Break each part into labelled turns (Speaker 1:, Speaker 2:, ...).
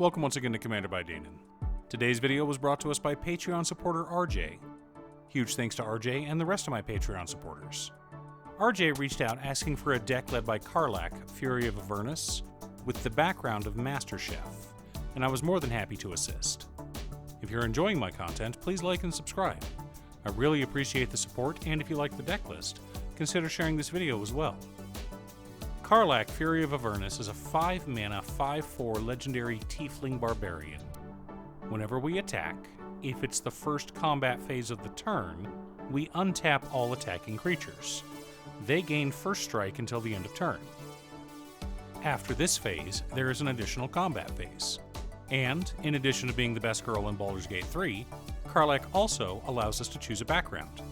Speaker 1: Welcome once again to Commander by Danon. Today's video was brought to us by Patreon supporter RJ. Huge thanks to RJ and the rest of my Patreon supporters. RJ reached out asking for a deck led by Karlack, Fury of Avernus, with the background of Master Chef, and I was more than happy to assist. If you're enjoying my content, please like and subscribe. I really appreciate the support, and if you like the deck list, consider sharing this video as well. Karlack, Fury of Avernus is a 5-mana, 5/4 legendary Tiefling Barbarian. Whenever we attack, if it's the first combat phase of the turn, we untap all attacking creatures. They gain first strike until the end of turn. After this phase, there is an additional combat phase. And, in addition to being the best girl in Baldur's Gate 3, Karlack also allows us to choose a background.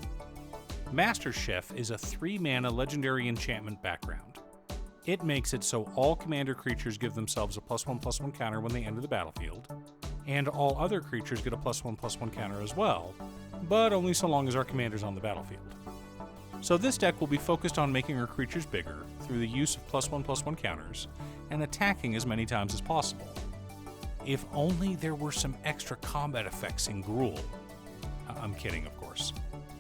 Speaker 1: Master Chef is a 3-mana legendary enchantment background. It makes it so all commander creatures give themselves a +1/+1 counter when they enter the battlefield, and all other creatures get a +1/+1 counter as well, but only so long as our commander's on the battlefield. So this deck will be focused on making our creatures bigger through the use of +1/+1 counters, and attacking as many times as possible. If only there were some extra combat effects in Gruul. I'm kidding, of course.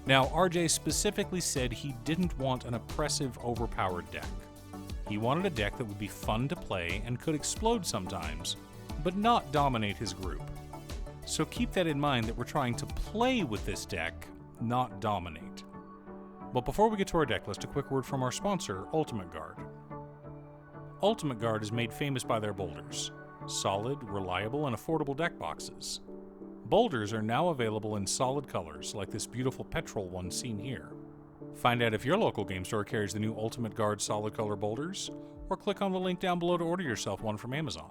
Speaker 1: Now, RJ specifically said he didn't want an oppressive, overpowered deck. He wanted a deck that would be fun to play and could explode sometimes, but not dominate his group. So keep that in mind that we're trying to play with this deck, not dominate. But before we get to our deck list, a quick word from our sponsor, Ultimate Guard. Ultimate Guard is made famous by their boulders. Solid, reliable, and affordable deck boxes. Boulders are now available in solid colors, like this beautiful petrol one seen here. Find out if your local game store carries the new Ultimate Guard solid color boulders, or click on the link down below to order yourself one from Amazon.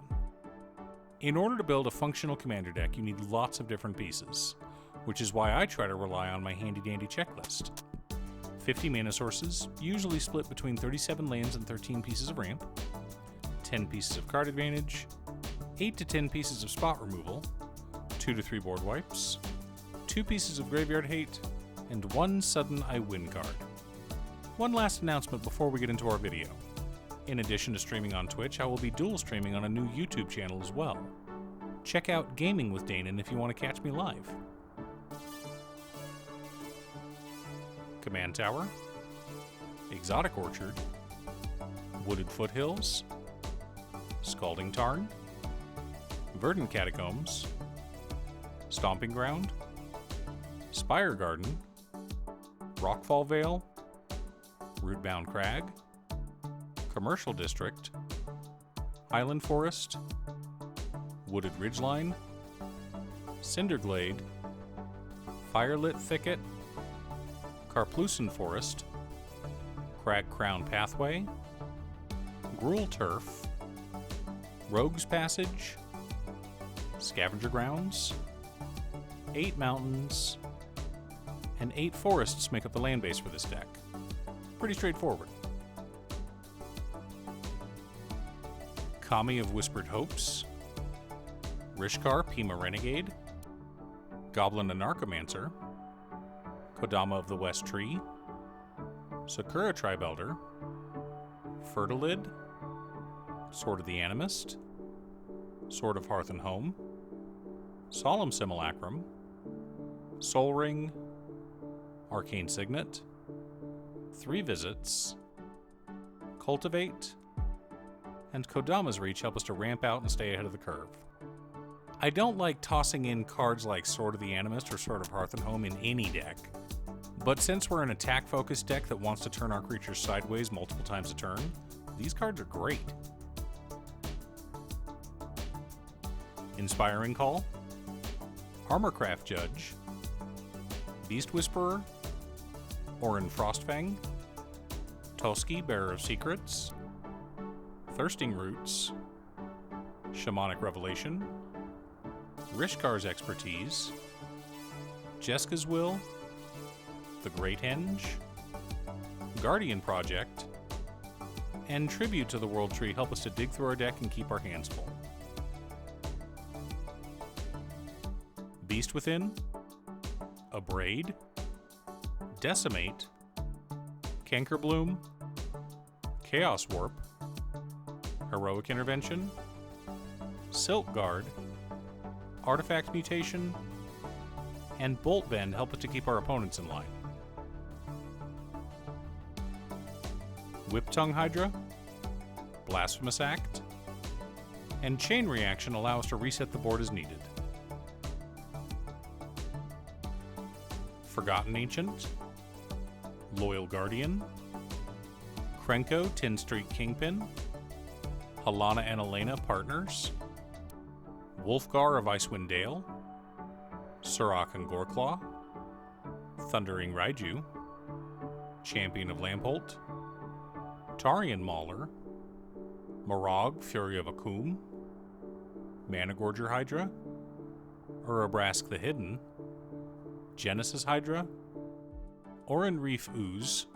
Speaker 1: In order to build a functional commander deck, you need lots of different pieces, which is why I try to rely on my handy-dandy checklist. 50 mana sources, usually split between 37 lands and 13 pieces of ramp, 10 pieces of card advantage, 8 to 10 pieces of spot removal, 2 to 3 board wipes, 2 pieces of graveyard hate, and 1 sudden I win card. One last announcement before we get into our video. In addition to streaming on Twitch, I will be dual streaming on a new YouTube channel as well. Check out Gaming with Danon if you want to catch me live. Command Tower, Exotic Orchard, Wooded Foothills, Scalding Tarn, Verdant Catacombs, Stomping Ground, Spire Garden, Rockfall Vale, Rootbound Crag, Commercial District, Highland Forest, Wooded Ridgeline, Cinderglade, Firelit Thicket, Karplusan Forest, Crag Crown Pathway, Gruul Turf, Rogue's Passage, Scavenger Grounds, 8 mountains, and 8 forests make up the land base for this deck. Pretty straightforward. Kami of Whispered Hopes, Rishkar Pima Renegade, Goblin Anarchomancer, Kodama of the West Tree, Sakura Tribe Elder, Fertilid, Sword of the Animist, Sword of Hearth and Home, Solemn Simulacrum, Sol Ring, Arcane Signet, 3 Visits, Cultivate, and Kodama's Reach help us to ramp out and stay ahead of the curve. I don't like tossing in cards like Sword of the Animist or Sword of Hearth and Home in any deck, but since we're an attack-focused deck that wants to turn our creatures sideways multiple times a turn, these cards are great. Inspiring Call, Armorcraft Judge, Beast Whisperer, Orin Frostfang, Toski, Bearer of Secrets, Thirsting Roots, Shamanic Revelation, Rishkar's Expertise, Jeska's Will, The Great Henge, Guardian Project, and Tribute to the World Tree help us to dig through our deck and keep our hands full. Beast Within, Abrade, Decimate, Cankerbloom, Chaos Warp, Heroic Intervention, Silk Guard, Artifact Mutation, and Bolt Bend help us to keep our opponents in line. Whip Tongue Hydra, Blasphemous Act, and Chain Reaction allow us to reset the board as needed. Forgotten Ancient, Loyal Guardian, Krenko, 10th Street Kingpin, Halana and Elena Partners, Wolfgar of Icewind Dale, Surak and Goreclaw, Thundering Raiju, Champion of Lampholt, Tarian Mauler, Morag, Fury of Akum, Managorger Hydra, Urabrask the Hidden, Genesis Hydra, Oran Reef Ooze,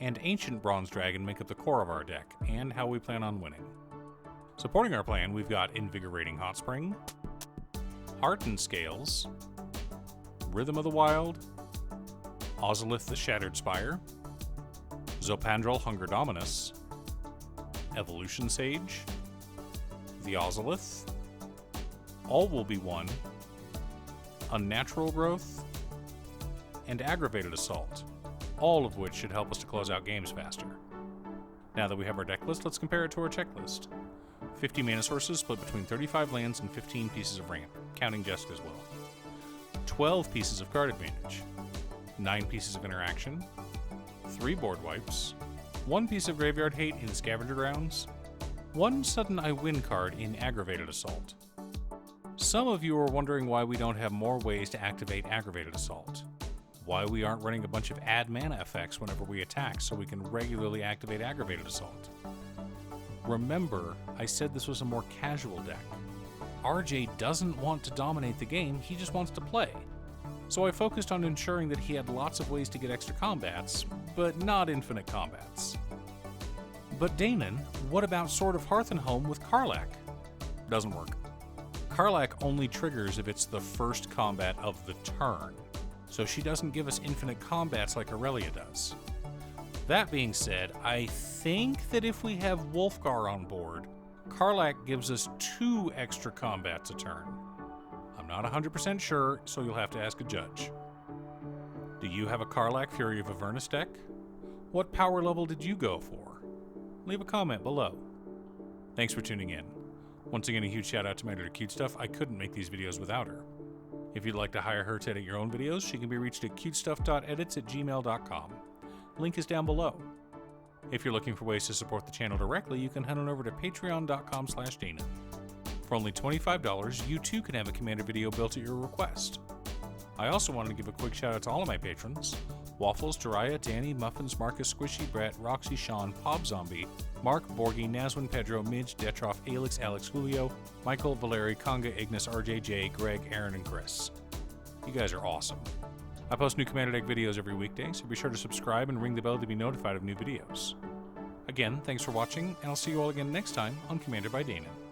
Speaker 1: and Ancient Bronze Dragon make up the core of our deck, and how we plan on winning. Supporting our plan, we've got Invigorating Hot Spring, Heartened Scales, Rhythm of the Wild, Ozolith the Shattered Spire, Zopandrel Hunger Dominus, Evolution Sage, the Ozolith, All Will Be One, Unnatural Growth, and Aggravated Assault, all of which should help us to close out games faster. Now that we have our deck list, let's compare it to our checklist. 50 mana sources split between 35 lands and 15 pieces of ramp, counting Jesk as well. 12 pieces of card advantage, 9 pieces of interaction, 3 board wipes, 1 piece of graveyard hate in Scavenger Grounds, 1 sudden I win card in Aggravated Assault. Some of you are wondering why we don't have more ways to activate Aggravated Assault. Why we aren't running a bunch of add mana effects whenever we attack so we can regularly activate Aggravated Assault. Remember, I said this was a more casual deck. RJ doesn't want to dominate the game, he just wants to play. So I focused on ensuring that he had lots of ways to get extra combats, but not infinite combats. But Danon, what about Sword of Hearth and Home with Karlack? Doesn't work. Karlack only triggers if it's the first combat of the turn, so she doesn't give us infinite combats like Aurelia does. That being said, I think that if we have Wolfgar on board, Karlack gives us 2 extra combats a turn. I'm not 100% sure, so you'll have to ask a judge. Do you have a Karlack Fury of Avernus deck? What power level did you go for? Leave a comment below. Thanks for tuning in. Once again, a huge shout out to my editor Cutestuff. I couldn't make these videos without her. If you'd like to hire her to edit your own videos, she can be reached at cutestuff.edits@gmail.com. Link is down below. If you're looking for ways to support the channel directly, you can head on over to patreon.com/Danon. For only $25, you too can have a Commander video built at your request. I also wanted to give a quick shout out to all of my patrons: Waffles, Jiraiya, Danny, Muffins, Marcus, Squishy, Brett, Roxy, Sean, Pob Zombie, Mark, Borgie, Nazwin, Pedro, Midge, Detroff, Alix, Alex, Julio, Michael, Valeri, Conga, Ignis, RJJ, Greg, Aaron, and Chris. You guys are awesome. I post new Commander Deck videos every weekday, so be sure to subscribe and ring the bell to be notified of new videos. Again, thanks for watching, and I'll see you all again next time on Commander by Danon.